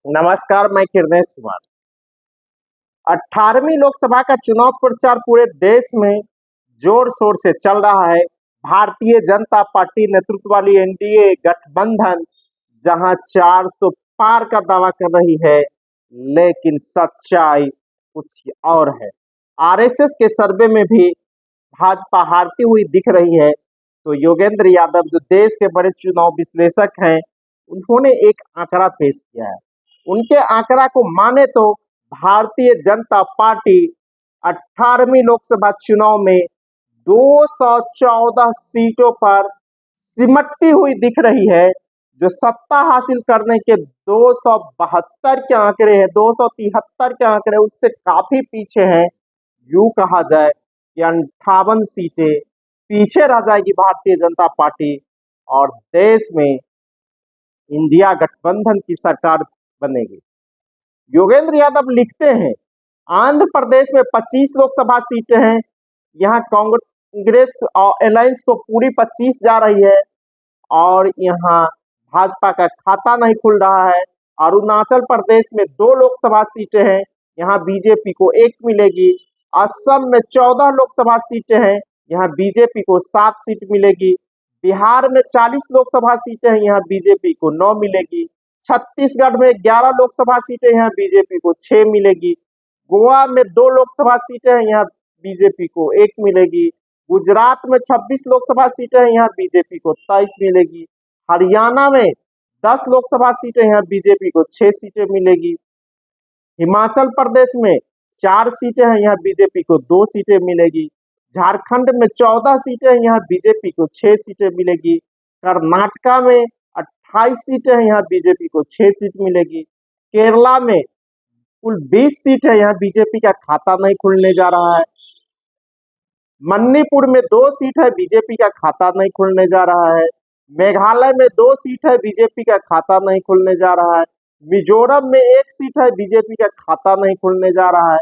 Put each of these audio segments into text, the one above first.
नमस्कार, मैं किरनेश कुमार। 18वीं लोकसभा का चुनाव प्रचार पूरे देश में जोर शोर से चल रहा है। भारतीय जनता पार्टी नेतृत्व वाली एनडीए गठबंधन जहां 400 पार का दावा कर रही है, लेकिन सच्चाई कुछ और है। आरएसएस के सर्वे में भी भाजपा हारती हुई दिख रही है। तो योगेंद्र यादव, जो देश के बड़े चुनाव विश्लेषक हैं, उन्होंने एक आंकड़ा पेश किया है। उनके आंकड़ा को माने तो भारतीय जनता पार्टी 18वीं लोकसभा चुनाव में 214 सीटों पर सिमटती हुई दिख रही है। जो सत्ता हासिल करने के 272 के आंकड़े हैं, 273 के आंकड़े उससे काफी पीछे हैं। यूं कहा जाए कि 58 सीटें पीछे रह जाएगी भारतीय जनता पार्टी और देश में इंडिया गठबंधन की सरकार बनेगी। योगेंद्र यादव लिखते हैं, आंध्र प्रदेश में 25 लोकसभा सीटें हैं। यहाँ कांग्रेस अलायंस को पूरी 25 जा रही है और यहाँ भाजपा का खाता नहीं खुल रहा है। अरुणाचल प्रदेश में 2 लोकसभा सीटें हैं, यहाँ बीजेपी को 1 मिलेगी। असम में 14 लोकसभा सीटें हैं, यहाँ बीजेपी को 7 सीट मिलेगी। बिहार में 40 लोकसभा सीटें हैं, यहाँ बीजेपी को 9 मिलेगी। छत्तीसगढ़ में 11 लोकसभा सीटें, यहाँ बीजेपी को 6 मिलेगी। गोवा में 2 लोकसभा सीटें हैं, यहाँ बीजेपी को 1 मिलेगी। गुजरात में 26 लोकसभा सीटें हैं, यहाँ बीजेपी को 23 मिलेगी। हरियाणा में 10 लोकसभा सीटें, यहाँ बीजेपी को 6 सीटें मिलेगी। हिमाचल प्रदेश में 4 सीटें हैं, यहाँ बीजेपी को 2 सीटें मिलेगी। झारखंड में 14 सीटें हैं, यहाँ बीजेपी को 6 सीटें मिलेगी। कर्नाटका में 28 सीटें हैं, यहाँ बीजेपी को 6 सीट मिलेगी। केरला में कुल 20 सीट है, यहाँ बीजेपी का खाता नहीं खुलने जा रहा है। मणिपुर में 2 सीट है, बीजेपी का खाता नहीं खुलने जा रहा है। मेघालय में 2 सीट है, बीजेपी का खाता नहीं खुलने जा रहा है। मिजोरम में 1 सीट है, बीजेपी का खाता नहीं खुलने जा रहा है।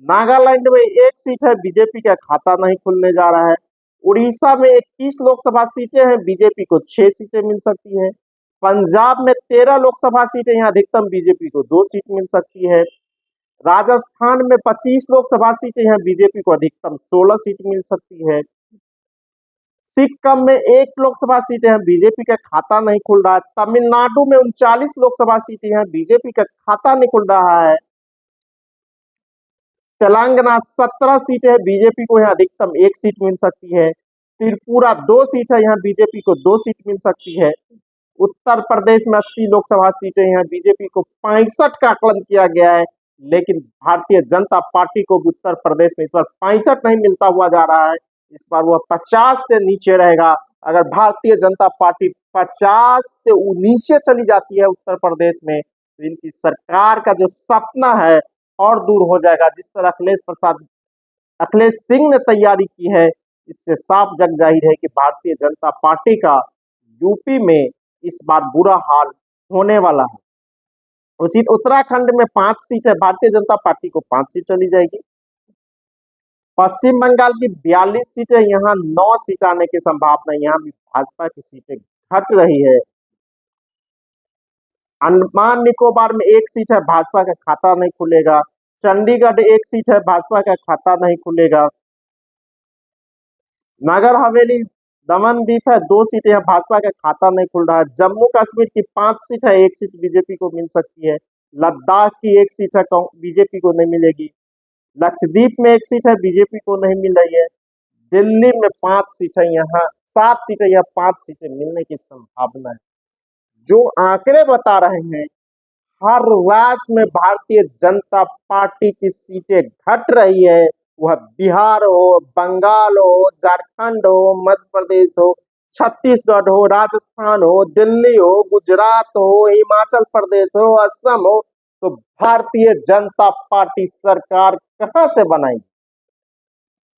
नागालैंड में 1 सीट है, बीजेपी का खाता नहीं खुलने जा रहा है। उड़ीसा में 21 लोकसभा सीटें हैं, बीजेपी को 6 सीटें मिल सकती है। पंजाब में 13 लोकसभा सीटें, यहाँ अधिकतम बीजेपी को 2 सीट मिल सकती है। राजस्थान में 25 लोकसभा सीटें, यहाँ बीजेपी को अधिकतम 16 सीट मिल सकती है। सिक्किम में 1 लोकसभा सीटें, यहाँ बीजेपी का खाता नहीं खुल रहा है। तमिलनाडु में 39 लोकसभा सीटें, यहाँ बीजेपी का खाता नहीं खुल रहा है। तेलंगाना 17 सीटें है, बीजेपी को यहाँ अधिकतम 1 सीट मिल सकती है। त्रिपुरा 2 सीट है, यहाँ बीजेपी को 2 सीट मिल सकती है। उत्तर प्रदेश में 80 लोकसभा सीटें, यहाँ बीजेपी को 65 का आकलन किया गया है, लेकिन भारतीय जनता पार्टी को उत्तर प्रदेश में इस बार 65 नहीं मिलता हुआ जा रहा है। इस बार वह 50 से नीचे रहेगा। अगर भारतीय जनता पार्टी 50 से नीचे चली जाती है उत्तर प्रदेश में, तो इनकी सरकार का जो सपना है और दूर हो जाएगा। जिस तरह अखिलेश सिंह ने तैयारी की है, इससे साफ जग जाहिर है कि भारतीय जनता पार्टी का यूपी में इस बार बुरा हाल होने वाला है। उसी उत्तराखंड में 5 सीट है, भारतीय जनता पार्टी को 5 सीट चली जाएगी। पश्चिम बंगाल की 42 सीटें, यहाँ 9 सीट आने की संभावना है, यहाँ भी भाजपा की सीटें घट रही है। अंडमान निकोबार में 1 सीट है, भाजपा का खाता नहीं खुलेगा। चंडीगढ़ 1 सीट है, भाजपा का खाता नहीं खुलेगा। नगर हवेली दमन द्वीप है, 2 सीटें हैं, भाजपा का खाता नहीं खुल रहा है। जम्मू कश्मीर की 5 सीट है, 1 सीट बीजेपी को मिल सकती है। लद्दाख की 1 सीट है, बीजेपी को नहीं मिलेगी। लक्षद्वीप में 1 सीट है, बीजेपी को नहीं मिल रही है। दिल्ली में 5 सीट है, यहाँ 7 सीटें, यहाँ 5 सीटें मिलने की संभावना है। जो आंकड़े बता रहे हैं, हर राज्य में भारतीय जनता पार्टी की सीटें घट रही है। वह बिहार हो, बंगाल हो, झारखंड हो, मध्य प्रदेश हो, छत्तीसगढ़ हो, राजस्थान हो, दिल्ली हो, गुजरात हो, हिमाचल प्रदेश हो, असम हो, तो भारतीय जनता पार्टी सरकार कहां से बनाएगी?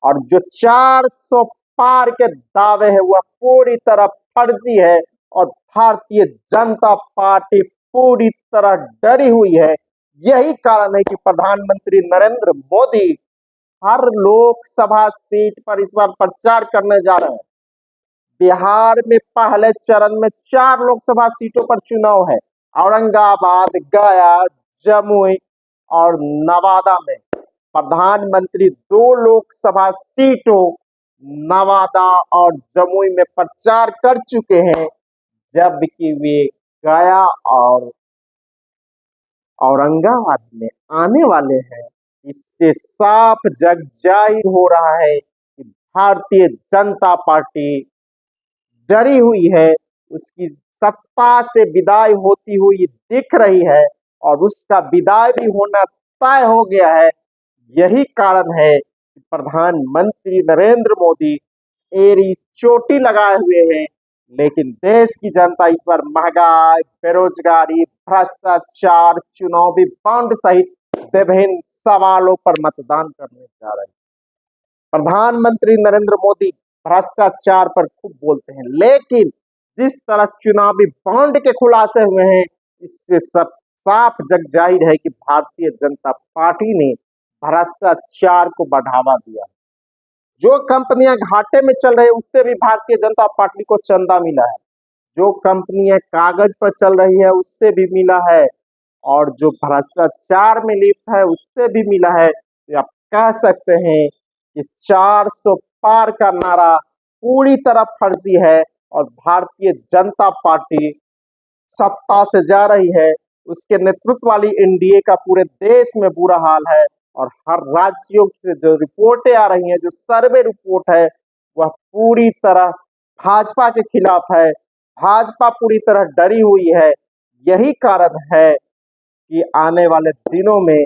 और जो 400 पार के दावे हैं, वह पूरी तरह फर्जी है और भारतीय जनता पार्टी पूरी तरह डरी हुई है। यही कारण है कि प्रधानमंत्री नरेंद्र मोदी हर लोकसभा सीट पर इस बार प्रचार करने जा रहे हैं। बिहार में पहले चरण में 4 लोकसभा सीटों पर चुनाव है। औरंगाबाद, गया, जमुई और नवादा में प्रधानमंत्री 2 लोकसभा सीटों नवादा और जमुई में प्रचार कर चुके हैं, जबकि वे गया और औरंगाबाद में आने वाले हैं। इससे साफ जग जाहिर हो रहा है कि भारतीय जनता पार्टी डरी हुई है, उसकी सत्ता से विदाई होती हुई दिख रही है और उसका विदाई भी होना तय हो गया है। यही कारण है कि प्रधानमंत्री नरेंद्र मोदी एड़ी चोटी लगाए हुए हैं, लेकिन देश की जनता इस बार महंगाई, बेरोजगारी, भ्रष्टाचार, चुनावी बॉन्ड सहित विभिन्न सवालों पर मतदान करने जा रहे हैं। प्रधानमंत्री नरेंद्र मोदी भ्रष्टाचार पर खूब बोलते हैं, लेकिन जिस तरह चुनावी बॉन्ड के खुलासे हुए हैं, इससे सब साफ जग जाहिर है कि भारतीय जनता पार्टी ने भ्रष्टाचार को बढ़ावा दिया। जो कंपनियां घाटे में चल रही है, उससे भी भारतीय जनता पार्टी को चंदा मिला है। जो कंपनियां कागज पर चल रही है, उससे भी मिला है, और जो भ्रष्टाचार में लिप्त है, उससे भी मिला है। तो आप कह सकते हैं कि 400 पार का नारा पूरी तरह फर्जी है और भारतीय जनता पार्टी सत्ता से जा रही है। उसके नेतृत्व वाली एनडीए का पूरे देश में बुरा हाल है और हर राज्यों से जो रिपोर्टें आ रही हैं, जो सर्वे रिपोर्ट है, वह पूरी तरह भाजपा के खिलाफ है। भाजपा पूरी तरह डरी हुई है। यही कारण है कि आने वाले दिनों में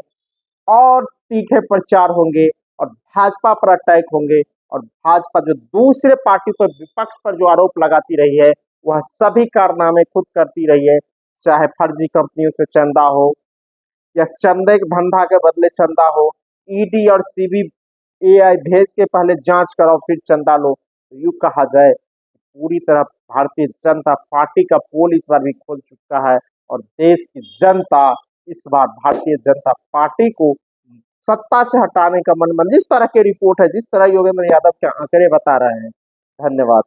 और तीखे प्रचार होंगे और भाजपा पर अटैक होंगे, और भाजपा जो दूसरे पार्टी पर, विपक्ष पर जो आरोप लगाती रही है, वह सभी कारनामे खुद करती रही है। चाहे फर्जी कंपनियों से चंदा हो या चंदे के धंधा के बदले चंदा हो, ईडी और सीबीआई भेज के पहले जांच कराओ फिर चंदा लो। तो यूं कहा जाए, पूरी तरह भारतीय जनता पार्टी का पोल इस बार भी खुल चुका है और देश की जनता इस बार भारतीय जनता पार्टी को सत्ता से हटाने का मन जिस तरह की रिपोर्ट है, जिस तरह योगेंद्र यादव के आंकड़े बता रहे हैं। धन्यवाद।